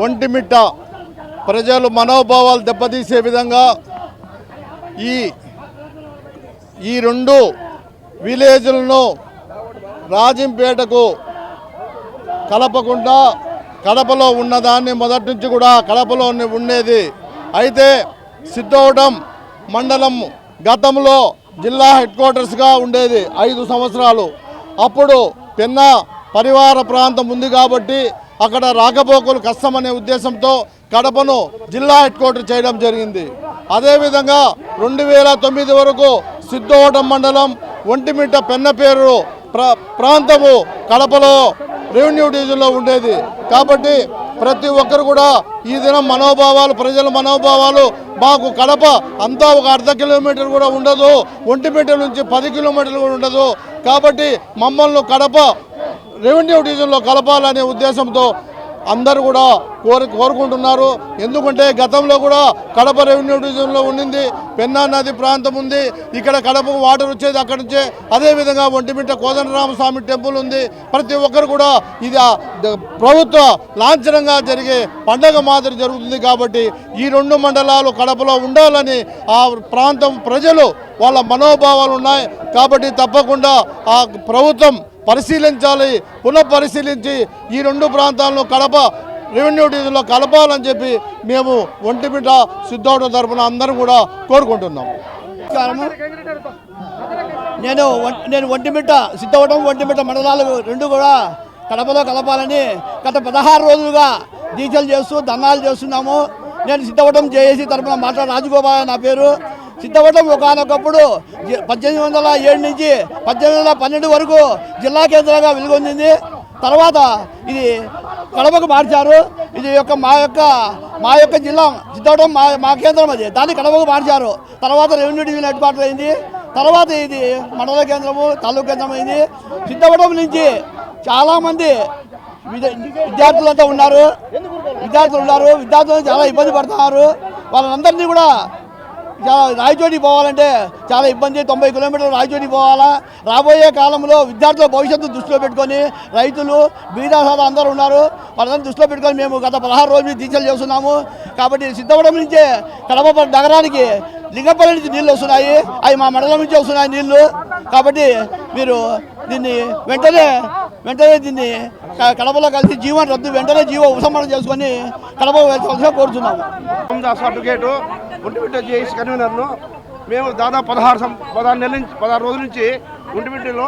ఒంటిమిట్ట ప్రజలు మనోభావాలు దెబ్బతీసే విధంగా ఈ రెండు విలేజ్లను రాజంపేటకు కలపకుండా కడపలో ఉన్నదాన్ని మొదటి నుంచి కూడా కడపలో ఉండేది. అయితే సిద్ధవటం మండలం గతంలో జిల్లా హెడ్ క్వార్టర్స్గా ఉండేది 5 సంవత్సరాలు. అప్పుడు పెన్నా పరివార ప్రాంతం ఉంది కాబట్టి అక్కడ రాకపోకలు కష్టమనే ఉద్దేశంతో కడపను జిల్లా హెడ్ క్వార్టర్ చేయడం జరిగింది. అదేవిధంగా 2009 వరకు సిద్ధవటం మండలం ఒంటిమిట్ట పెన్నపేరు ప్రాంతము కడపలో రెవెన్యూ డివిజన్లో ఉండేది. కాబట్టి ప్రతి ఒక్కరు కూడా ఈ దినం మనోభావాలు, ప్రజల మనోభావాలు, మాకు కడప అంతా ఒక అర్ధ కిలోమీటర్ కూడా ఉండదు, ఒంటిమిట్ట నుంచి 10 కిలోమీటర్లు కూడా ఉండదు. కాబట్టి మమ్మల్ని కడప రెవెన్యూ డివిజన్లో కలపాలనే ఉద్దేశంతో అందరూ కూడా కోరుకుంటున్నారు. ఎందుకంటే గతంలో కూడా కడప రెవెన్యూ డివిజన్లో ఉండింది, పెన్నా నది ప్రాంతం ఉంది, ఇక్కడ కడపకు వాటర్ వచ్చేది అక్కడి నుంచే. అదేవిధంగా ఒంటిమిట్ట కోదండరామస్వామి టెంపుల్ ఉంది. ప్రతి ఒక్కరు కూడా ఇది ప్రభుత్వ లాంఛనంగా జరిగే పండగ మాదిరి జరుగుతుంది. కాబట్టి ఈ 2 మండలాలు కడపలో ఉండాలని ఆ ప్రాంతం ప్రజలు వాళ్ళ మనోభావాలు ఉన్నాయి. కాబట్టి తప్పకుండా ఆ ప్రభుత్వం పరిశీలించాలి, పునఃపరిశీలించి ఈ 2 ప్రాంతాలను కడప రెవెన్యూ డివిజన్లో కలపాలని చెప్పి మేము ఒంటిమిట్ట సిద్ధవటం తరఫున అందరం కూడా కోరుకుంటున్నాం. నేను ఒంటిమిట్ట సిద్ధవటం మండలాలు 2 కూడా కడపలో కలపాలని గత 16 రోజులుగా దీక్షలు చేస్తూ ధర్నాలు చేస్తున్నాము. నేను సిద్ధవటం జేఏసీ తరఫున రాజగోపాల్ నా పేరు. సిద్ధవటం ఒకనొకప్పుడు 1807 నుంచి 1812 వరకు జిల్లా కేంద్రంగా వెలుగొందింది. తర్వాత ఇది కడపకు మార్చారు. ఇది మా యొక్క జిల్లా సిద్ధవటం మా కేంద్రం, అది దాన్ని కడపకు మార్చారు. తర్వాత రెవెన్యూ డివిజన్ హెడ్ క్వార్టర్ అయింది. తర్వాత ఇది మండల కేంద్రము, తాలూకు కేంద్రం అయింది. సిద్ధవటం నుంచి చాలామంది విద్యార్థులు ఉన్నారు. విద్యార్థులు చాలా ఇబ్బంది పడుతున్నారు. వాళ్ళందరినీ కూడా రాయచోటి పోవాలంటే చాలా ఇబ్బంది. 90 కిలోమీటర్లు రాయచోటి పోవాలా. రాబోయే కాలంలో విద్యార్థుల భవిష్యత్తు దృష్టిలో పెట్టుకొని రైతులు, బీదాసాలు అందరూ ఉన్నారు. వాళ్ళందరూ దృష్టిలో పెట్టుకొని మేము గత 16 రోజులు దీక్షలు చేస్తున్నాము. కాబట్టి సిద్ధవటం నుంచే కడప నగరానికి లింగపల్లి నుంచి నీళ్ళు వస్తున్నాయి. అవి మా మండలం నుంచి వస్తున్నాయి నీళ్లు. కాబట్టి మీరు దీన్ని వెంటనే దీన్ని కడపలో కలిసి జీవన రద్దు వెంటనే ఉపసంహరణ చేసుకొని కడప వెళ్ళవలసిగా కోరుతున్నాము. అడ్వకేటు ఒంటిమిట్ట జేఏసీ కన్వీనర్ను. మేము దాదాపు 16 రోజుల నుంచి ఒంటిమిట్టలో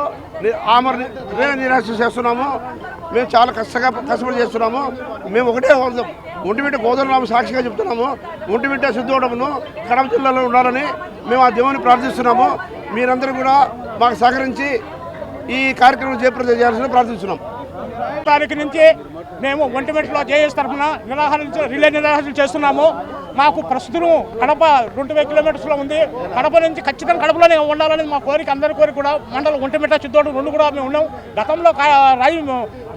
నిరాశ చేస్తున్నాము. మేము చాలా కష్టపడి చేస్తున్నాము. మేము ఒకటే ఒంటిమిట్ట కోదండరామ సాక్షిగా చెప్తున్నాము. ఒంటిమిట్ట సిద్ధవటంను కడప జిల్లాలో ఉండాలని మేము ఆ దేవుని ప్రార్థిస్తున్నాము. మీరందరూ కూడా మాకు సహకరించి ఈ కార్యక్రమం జయప్రదం చేయాల్సిన ప్రార్థిస్తున్నాం. తారీఖు నుంచి మేము ఒంటిమిట్టలో జేఏసీ తరఫున రిలే నిరాహారాలు చేస్తున్నాము. మాకు ప్రస్తుతం కడప 2000 కిలోమీటర్స్లో ఉంది. కడప నుంచి ఖచ్చితంగా కడపలోనే ఉండాలని మా కోరిక, అందరి కోరిక కూడా. మండలం ఒంటిమిట్ట సిద్ధవటం 2 కూడా మేము ఉన్నాం. గతంలో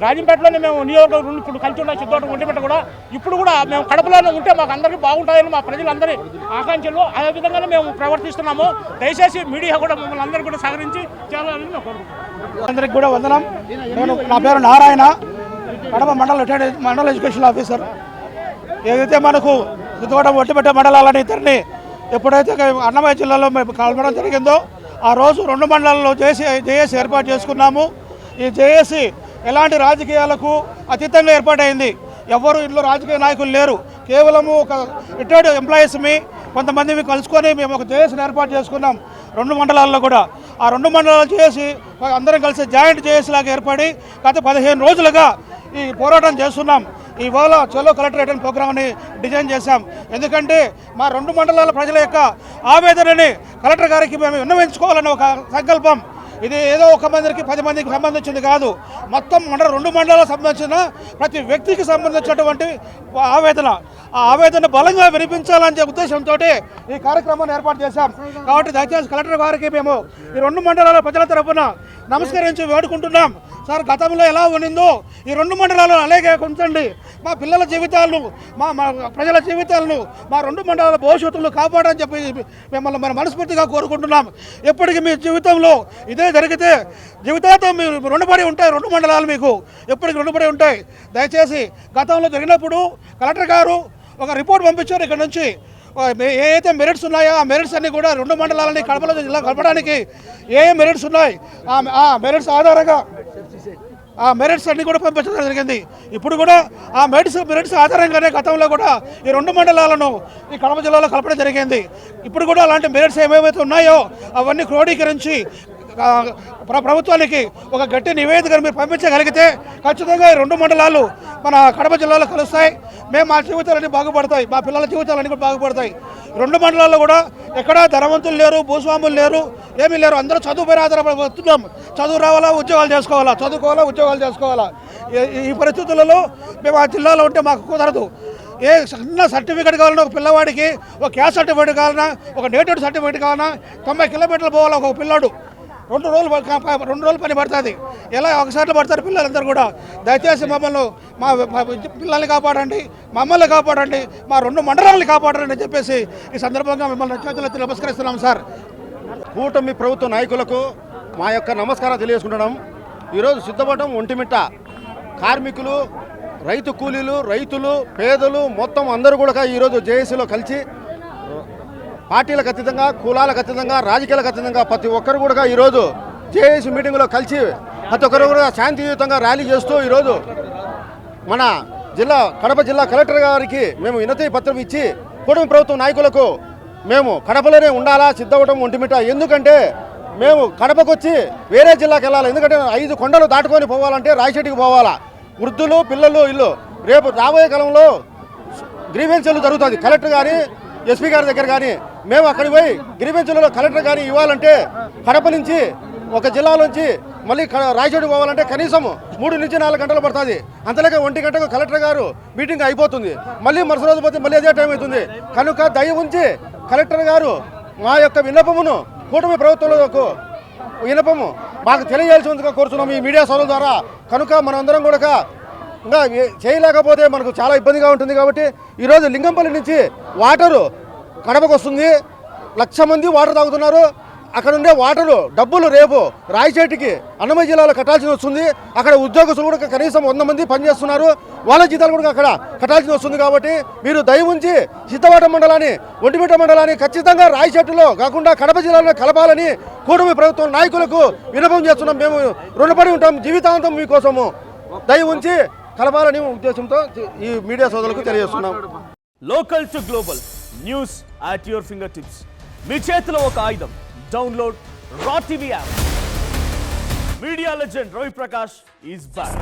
రాజంపేటలోనే మేము నియోజకవర్గం ఇప్పుడు కలిసి ఉన్నాం. సిద్ధవటం ఒంటిమిట్ట కూడా ఇప్పుడు కూడా మేము కడపలోనే ఉంటే మాకు అందరికీ బాగుంటాయని మా ప్రజలందరి ఆకాంక్షలు. అదే విధంగానే మేము ప్రవర్తిస్తున్నాము. దయచేసి మీడియా కూడా మమ్మల్ని అందరూ కూడా సహకరించి చేయాలని మేము కోరుకుంటున్నాం. అందరికి కూడా వందనం. నా పేరు నారాయణ, కడప మండల ఎడ్యుకేషన్ ఆఫీసర్. ఏదైతే మనకు సిద్ధవటం ఒంటిమిట్ట మండలాలని ఇద్దరిని ఎప్పుడైతే అన్నమయ్య జిల్లాలో మేము కలపడం జరిగిందో ఆ రోజు 2 మండలాల్లో జేఏసీ ఏర్పాటు చేసుకున్నాము. ఈ జేఏసీ ఎలాంటి రాజకీయాలకు అతీతంగా ఏర్పాటైంది. ఎవరు ఇందులో రాజకీయ నాయకులు లేరు. కేవలము ఒక రిటైర్డ్ ఎంప్లాయీస్ని కొంతమంది కలుసుకొని మేము ఒక జేఏసీని ఏర్పాటు చేసుకున్నాం 2 మండలాల్లో కూడా. ఆ 2 మండలాలు చేసి అందరం కలిసి జాయింట్ జేఏసీ లాగా ఏర్పడి గత 15 రోజులుగా ఈ పోరాటం చేస్తున్నాం. ఇవాళ చలో కలెక్టరేట్ అనే ప్రోగ్రామ్ని డిజైన్ చేశాం. ఎందుకంటే మా 2 మండలాల ప్రజల యొక్క ఆవేదనని కలెక్టర్ గారికి మేము విన్నవించుకోవాలన్న ఒక సంకల్పం. ఇది ఏదో 1 మందికి 10 మందికి సంబంధించింది కాదు. మొత్తం 2 మండలాలకు సంబంధించిన ప్రతి వ్యక్తికి సంబంధించినటువంటి ఆవేదన, ఆ ఆవేదన బలంగా వినిపించాలనే ఉద్దేశంతో ఈ కార్యక్రమాన్ని ఏర్పాటు చేశాం. కాబట్టి దయచేసి కలెక్టర్ గారికి మేము ఈ 2 మండలాల ప్రజల తరఫున నమస్కరించి వేడుకుంటున్నాం. సార్ గతంలో ఎలా ఉన్నిందో ఈ 2 మండలాలు అలాగే ఉంచండి. మా పిల్లల జీవితాలను మా ప్రజల జీవితాలను మా 2 మండలాల భవిష్యత్తులో కాపాడని చెప్పి మిమ్మల్ని మనం మనస్ఫూర్తిగా కోరుకుంటున్నాం. ఎప్పటికీ మీ జీవితంలో ఇదే జరిగితే జీవితాంతం మీరు రుణపడి ఉంటాయి. 2 మండలాలు మీకు ఎప్పటికీ రుణపడి ఉంటాయి. దయచేసి గతంలో జరిగినప్పుడు కలెక్టర్ గారు ఒక రిపోర్ట్ పంపించారు. ఇక్కడ నుంచి ఏదైతే మెరిట్స్ ఉన్నాయో ఆ మెరిట్స్ అన్నీ కూడా 2 మండలాలని కడపలో జిల్లా కలపడానికి ఏ మెరిట్స్ ఉన్నాయి ఆ మెరిట్స్ ఆధారంగా ఆ మెరిట్స్ అన్ని కూడా పంపించడం జరిగింది. ఇప్పుడు కూడా ఆ మెరిట్స్ ఆధారంగానే గతంలో కూడా ఈ 2 మండలాలను ఈ కడప జిల్లాలో కలపడం జరిగింది. ఇప్పుడు కూడా అలాంటి మెరిట్స్ ఏమేమైతే ఉన్నాయో అవన్నీ క్రోడీకరించి ప్రభుత్వానికి ఒక గట్టి నివేదికను మీరు పంపించగలిగితే ఖచ్చితంగా ఈ 2 మండలాలు మన కడప జిల్లాలో కలుస్తాయి. మేము మా జీవితాలన్నీ బాగుపడతాయి, మా పిల్లల జీవితాలన్నీ కూడా బాగుపడతాయి. 2 మండలాల్లో కూడా ఎక్కడా ధనవంతులు లేరు, భూస్వాములు లేరు, ఏమీ లేరు. అందరూ చదువుపైన ఆధారపడుతున్నాం. చదువు రావాలా, ఉద్యోగాలు చేసుకోవాలా, చదువుకోవాలా, ఉద్యోగాలు చేసుకోవాలా. ఈ పరిస్థితులలో మేము ఆ జిల్లాలో ఉంటే మాకు కుదరదు. ఏ చిన్న సర్టిఫికేట్ కావాలన్నా ఒక పిల్లవాడికి, ఒక క్యాస్ట్ సర్టిఫికేట్ కావాలన్నా, ఒక నేటివ్ సర్టిఫికేట్ కావాలన్నా 90 కిలోమీటర్లు పోవాలి ఒక పిల్లాడు. 2 రోజులు పని పడుతుంది. ఎలా ఒకసారి పడతారు పిల్లలందరూ కూడా. దయచేసి మమ్మల్ని మా పిల్లల్ని కాపాడండి, మమ్మల్ని కాపాడండి, మా 2 మండలాలను కాపాడండి అని చెప్పేసి ఈ సందర్భంగా మిమ్మల్ని చేతులెత్తి నమస్కరిస్తున్నాం సార్. కూటమి ప్రభుత్వ నాయకులకు మా యొక్క నమస్కారం తెలియజేసుకుంటున్నాం. ఈరోజు సిద్ధపడడం ఒంటిమిట్ట కార్మికులు, రైతు కూలీలు, రైతులు, పేదలు మొత్తం అందరూ కూడా ఈరోజు జేఏసీలో కలిసి పార్టీలకు అతీతంగా, కులాలకు అతీతంగా, రాజకీయాలకు అతీతంగా ప్రతి ఒక్కరు కూడా ఈరోజు జేఏసీ మీటింగ్లో కలిసి ప్రతి ఒక్కరు కూడా శాంతియుతంగా ర్యాలీ చేస్తూ ఈరోజు మన కడప జిల్లా కలెక్టర్ గారికి మేము వినతి పత్రం ఇచ్చి కూటమి ప్రభుత్వం నాయకులకు మేము కడపలోనే ఉండాలా సిద్ధవటం ఒంటిమిట్ట, ఎందుకంటే మేము కడపకు వచ్చి వేరే జిల్లాకి వెళ్ళాలి. ఎందుకంటే 5 కొండలు దాటుకొని పోవాలంటే రాయచెట్టుకి పోవాలా. వృద్ధులు, పిల్లలు, ఇల్లు రేపు రాబోయే కాలంలో గ్రీవెన్స్లు జరుగుతుంది. కలెక్టర్ కానీ ఎస్పీ గారి దగ్గర కానీ మేము అక్కడికి పోయి గ్రీవెన్స్లలో కలెక్టర్ కానీ ఇవ్వాలంటే కడప నుంచి ఒక జిల్లా నుంచి మళ్ళీ రాయచోటికి పోవాలంటే కనీసం 3 నుంచి 4 గంటలు పడుతుంది. అంతలేక 1 గంటకు కలెక్టర్ గారు మీటింగ్ అయిపోతుంది. మళ్ళీ మరుసటి రోజు పోతే మళ్ళీ అదే టైం అవుతుంది. కనుక దయ ఉంచి కలెక్టర్ గారు మా యొక్క విన్నపమును కూటమి ప్రభుత్వంలో విన్నపము మాకు తెలియజేయాల్సిందిగా కోరుతున్నాము ఈ మీడియా సోదరుల ద్వారా. కనుక మనందరం కూడా ఇంకా చేయలేకపోతే మనకు చాలా ఇబ్బందిగా ఉంటుంది. కాబట్టి ఈరోజు లింగంపల్లి నుంచి వాటరు కడపకు వస్తుంది. 1,00,000 మంది వాటర్ తాగుతున్నారు. అక్కడ ఉండే వాటరు డబ్బులు రేపు రాయచేటికి అన్నమయ్య జిల్లాలో కట్టాల్సి వస్తుంది. అక్కడ ఉద్యోగస్తులు కూడా కనీసం 100 మంది పనిచేస్తున్నారు. వాళ్ళ జీతాలు కూడా అక్కడ కట్టాల్సి వస్తుంది. కాబట్టి మీరు దయ ఉంచి సిద్ధవటం మండలాన్ని, ఒంటిమిట్ట మండలాన్ని ఖచ్చితంగా రాయచేట్టులో కాకుండా కడప జిల్లాలో కలపాలని కూటమి ప్రభుత్వం నాయకులకు విన్నపం చేస్తున్నాం. మేము రుణపడి ఉంటాం జీవితాంతం మీకోసము. దయ ఉంచి కలపాలని ఉద్దేశంతో ఈ మీడియా సోదరులకు తెలియజేస్తున్నాం. Local to global news at your fingertips. మీ చేతిలో ఒక ఆయుధం. Download R TV app. Media legend Ravi Prakash is back.